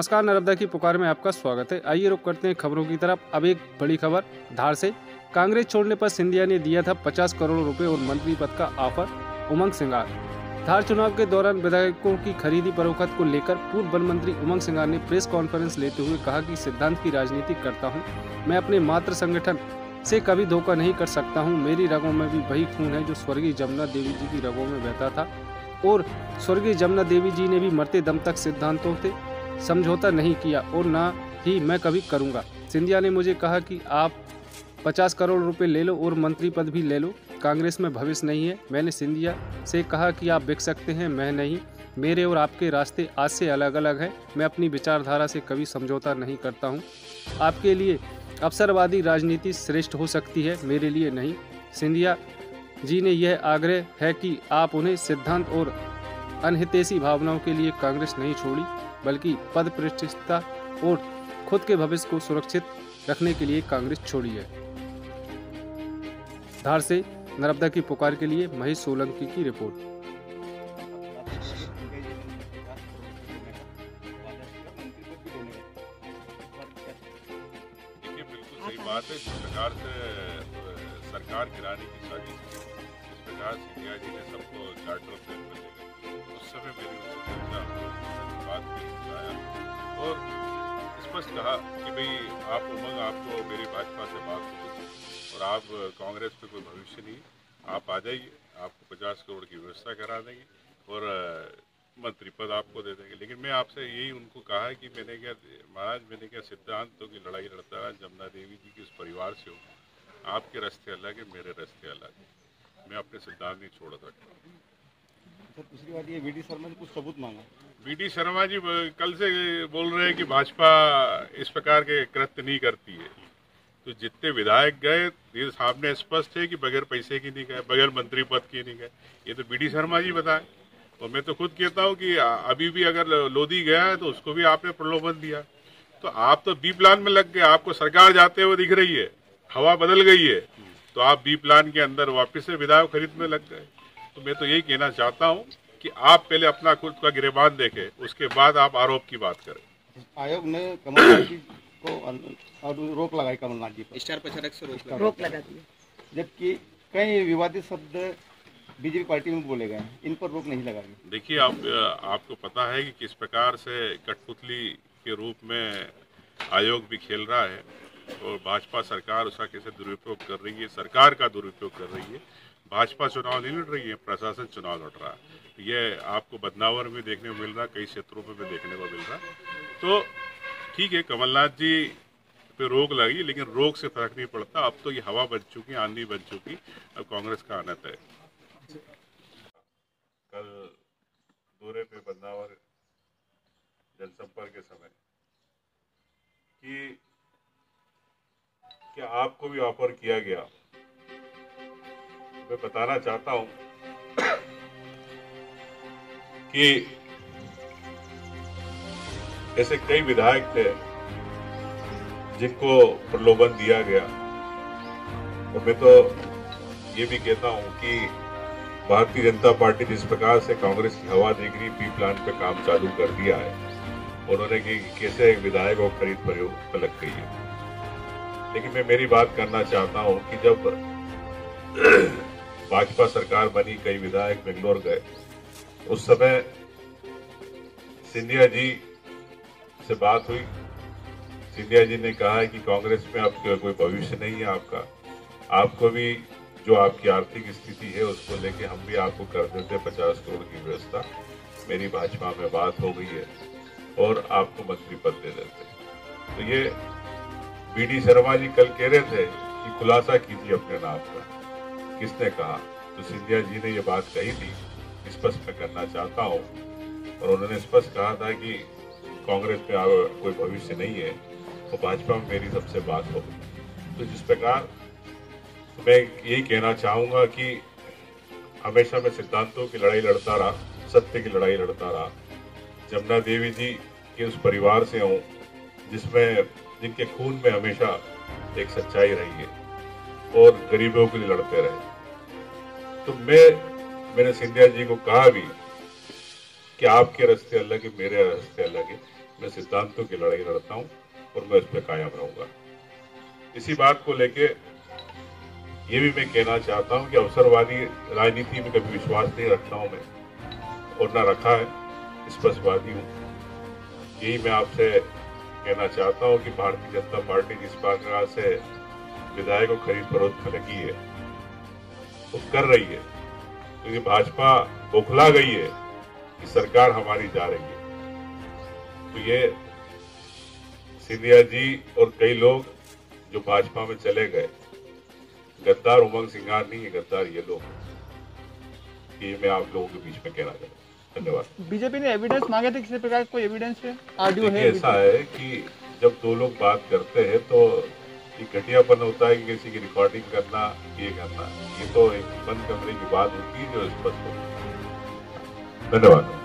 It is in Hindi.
नमस्कार, नर्मदा की पुकार में आपका स्वागत है। आइए रुक करते हैं खबरों की तरफ। अब एक बड़ी खबर धार से। कांग्रेस छोड़ने पर सिंधिया ने दिया था 50 करोड़ रुपए और मंत्री पद का ऑफर। उमंग सिंगार। धार चुनाव के दौरान विधायकों की खरीदी फरोख्त को लेकर पूर्व वन मंत्री उमंग सिंगार ने प्रेस कॉन्फ्रेंस लेते हुए कहा कि सिद्धांत की राजनीति करता हूँ। मैं अपने मातृ संगठन से कभी धोखा नहीं कर सकता हूँ। मेरी रगों में भी वही खून है जो स्वर्गीय जमुना देवी जी की रगों में बहता था और स्वर्गीय जमुना देवी जी ने भी मरते दम तक सिद्धांतों से समझौता नहीं किया और ना ही मैं कभी करूंगा। सिंधिया ने मुझे कहा कि आप 50 करोड़ रुपए ले लो और मंत्री पद भी ले लो, कांग्रेस में भविष्य नहीं है। मैंने सिंधिया से कहा कि आप बिक सकते हैं, मैं नहीं। मेरे और आपके रास्ते आज से अलग अलग हैं। मैं अपनी विचारधारा से कभी समझौता नहीं करता हूं। आपके लिए अवसरवादी राजनीति श्रेष्ठ हो सकती है, मेरे लिए नहीं। सिंधिया जी ने यह आग्रह है कि आप उन्हें सिद्धांत और अनहितैषी भावनाओं के लिए कांग्रेस नहीं छोड़ी, बल्कि पद प्रतिष्ठा और खुद के भविष्य को सुरक्षित रखने के लिए कांग्रेस छोड़ी है। धार से नर्मदा की पुकार के लिए महेश सोलंकी की रिपोर्ट। देखिए, बिल्कुल सही बात है। जिस प्रकार से सरकार गिराने की साजिश, जिस प्रकार सिंधिया जी ने सबको चार्टर पे ले गए, उस समय मेरी उनसे चर्चा बात की और स्पष्ट कहा कि भाई आप उमंग, आपको मेरी भाजपा से बात होगी और आप कांग्रेस पे कोई भविष्य नहीं, आप आ जाइए, आपको 50 करोड़ की व्यवस्था करा देंगे और मंत्री पद आपको दे देंगे। लेकिन मैं आपसे यही उनको कहा है कि मैंने क्या सिद्धांतों की लड़ाई लड़ता रहा, जमुना देवी जी के उस परिवार से हूँ। आपके रास्ते अलग है, मेरे रास्ते अलग है। मैं अपने सिद्धांत नहीं छोड़ सकता। सर, दूसरी बात ये वीडी शर्मा ने कुछ सबूत मांगा। वीडी शर्मा जी कल से बोल रहे हैं कि भाजपा इस प्रकार के कृत्य नहीं करती है। तो जितने विधायक गए ये सामने स्पष्ट है कि बगैर पैसे की नहीं गए, बगैर मंत्री पद की नहीं गए। ये तो वीडी शर्मा जी बताए। और मैं तो खुद कहता हूँ कि अभी भी अगर लोधी गया है तो उसको भी आपने प्रलोभन दिया। तो आप तो बी प्लान में लग गए, आपको सरकार जाते हुए दिख रही है, हवा बदल गई है, तो आप बी प्लान के अंदर वापिस से विधायक खरीद में लग गए। तो मैं तो यही कहना चाहता हूँ कि आप पहले अपना खुद का गिरेबान देखें, उसके बाद आप आरोप की बात करें। आयोग ने कमलनाथ जी को रोक लगाई, कमलनाथ जी पर स्टार प्रचारक से रोक लगा दी, जबकि कई विवादित शब्द बीजेपी पार्टी में बोले गए हैं, इन पर रोक नहीं लगाई। देखिए, आपको पता है कि किस प्रकार से कठपुतली के रूप में आयोग भी खेल रहा है और भाजपा सरकार उसका कैसे दुरुपयोग कर रही है, सरकार का दुरुपयोग कर रही है। भाजपा चुनाव नहीं लड़ रही है, प्रशासन चुनाव लड़ रहा है। ये आपको बदनावर में देखने को मिल रहा है, कई क्षेत्रों पे भी देखने को मिल रहा है। तो ठीक है, कमलनाथ जी पे रोक लगी, लेकिन रोक से फर्क नहीं पड़ता। अब तो ये हवा बन चुकी, आंधी बन चुकी, अब कांग्रेस का आना तय। कल दौरे पे बदनावर जनसंपर्क के समय कि क्या आपको भी ऑफर किया गया, मैं बताना चाहता हूं कि ऐसे कई विधायक थे जिनको प्रलोभन दिया गया। और मैं तो ये भी कहता हूं कि भारतीय जनता पार्टी जिस प्रकार से कांग्रेस की हवा देख रही, बी प्लान पे काम चालू कर दिया है, उन्होंने कि कैसे विधायक और खरीद प्रयोग लग गई है। लेकिन मैं मेरी बात करना चाहता हूं कि जब भाजपा सरकार बनी, कई विधायक बेंगलोर गए, उस समय सिंधिया जी से बात हुई। सिंधिया जी ने कहा है कि कांग्रेस में अब कोई भविष्य नहीं है आपका, आपको भी जो आपकी आर्थिक स्थिति है उसको लेके हम भी आपको कर देते 50 करोड़ की व्यवस्था। मेरी भाजपा में बात हो गई है और आपको मंत्री पद दे देते। तो ये वीडी शर्मा जी कल कह रहे थे कि खुलासा कीजिए अपने नाम का, किसने कहा? तो सिंधिया जी ने ये बात कही थी, स्पष्ट करना चाहता हूँ। और उन्होंने स्पष्ट कहा था कि कांग्रेस में कोई भविष्य नहीं है और भाजपा में मेरी सबसे बात हो। तो जिस प्रकार मैं यही कहना चाहूंगा कि हमेशा मैं सिद्धांतों की लड़ाई लड़ता रहा, सत्य की लड़ाई लड़ता रहा। जमुना देवी जी के उस परिवार से हूँ जिनके खून में हमेशा एक सच्चाई रही है और गरीबों के लिए लड़ते रहे। तो मैंने सिंधिया जी को कहा भी कि आपके रास्ते अलग है, मेरे रास्ते अलग है, मैं सिद्धांतों की लड़ाई लड़ता हूं और मैं उस पर कायम रहूंगा। इसी बात को लेके ये भी मैं कहना चाहता हूं कि अवसरवादी राजनीति में कभी विश्वास नहीं रखता हूं मैं, और न रखा है, स्पष्टवादी हूं। यही मैं आपसे कहना चाहता हूं कि भारतीय जनता पार्टी जिस प्रकार से विधायक को खरीद फरोख्त में लगी है, वो कर रही है, क्योंकि भाजपा बौखला गई है कि सरकार हमारी जा रही है। तो ये सिंधिया जी और कई लोग जो भाजपा में चले गए, गद्दार उमंग सिंगार नहीं है, गद्दार ये लोग हैं। ये मैं आप लोगों के बीच में कहना चाहता हूँ। धन्यवाद। बीजेपी ने एविडेंस मांगे थे, किसी प्रकार कोई एविडेंस है? ऑडियो है? ऐसा है कि जब दो लोग बात करते हैं तो ये घटियापन होता है कि किसी की रिकॉर्डिंग करना, ये करना, ये तो एक बंद कमरे की बात होती है जो स्पष्ट होती है। धन्यवाद।